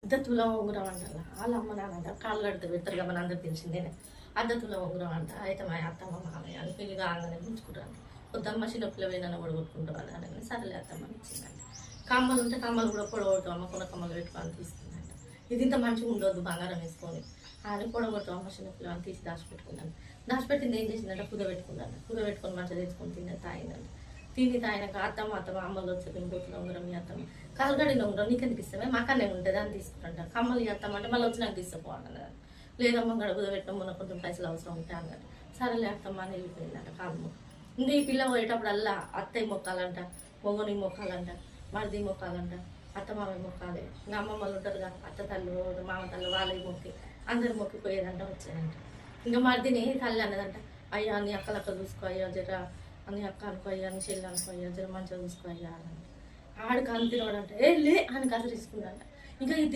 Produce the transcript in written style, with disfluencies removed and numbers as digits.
అర్ధ తులం ఉంగరం అంటారు వాళ్ళ అమ్మ నాన్న కాళ్ళు కడితే పెడతారు కదా మన అందరు తెలిసిందేనే. అర్ధ తులం ఉంగరం అంట. అయితే మా అత్తమ్మ మామయ్య అని పెళ్లి కాగానే ఉంచుకుంటాను. పొద్దుమ్మ చిన్నపిల్ల పోయినా పొడగొట్టుకుంటారు అని సరేలే అత్తమ్మ ఇచ్చిందంట. కమ్మలు ఉంటే కమ్మలు కూడా పొడగొట్టు అమ్మ కొన్న కమ్మలు పెట్టుకొని తీసుకుందంట. ఇది ఇంత మంచిగా ఉండొద్దు బంగారం వేసుకొని అని పొడగొట్టు అమ్మ చిన్నపిల్ల అని తీసి దాచిపెట్టుకుందంట. దాచిపెట్టింది ఏం చేసిందంటే కుదబెట్టుకుందంట. కుదబెట్టుకొని మంచిగా తెచ్చుకొని తిన్న తాగిందంట. తిని తాగినాక అత్తమ్మ అమ్మలు వచ్చి ఇంకొక ఉంగరం మీ అత్తమ్మ కాలు కడిగిన ఉంగరం నీకు ఎందుకు ఇస్తామే మాకనే ఉంటుంది అని తీసుకుంటాంట. కమ్మలు చేస్తామంటే మళ్ళీ వచ్చి నాకు తీసుకుపోవాలి లేదమ్మా గడ కుదబెట్టడం మొన్న కొంచెం పైసలు అవసరం ఉంటాయి అన్నట్టు. సరేలే అత్తమ్మ అని వెళ్ళిపోయిందంట కాలు. ఇంకా ఈ పిల్ల పోయేటప్పుడల్లా అత్తయ్య మొక్కాలంట, మొగని మొక్కాలంట, మరిది మొక్కాలంట, అత్త మామయ్య మొక్కాలి. ఇంకా అమ్మమ్మలు ఉంటారు కదా అత్త తల్లు మామ తల్లు వాళ్ళవి మొక్కి అందరు మొక్కిపోయేదంట వచ్చాయంట. ఇంకా మరిదిని తల్లి అన్నదంట, అయ్యా నీ అక్కలక్క చూసుకో అయ్యా జర అని అక్క అనుకో అయ్యా అని చెల్లి అనుకో అయ్యా జర మంచిగా చూసుకో అయ్యా అని ఆడికి అంతినోడంట ఏ లే అని కసరిసుకుందంట. ఇంకా దీన్ని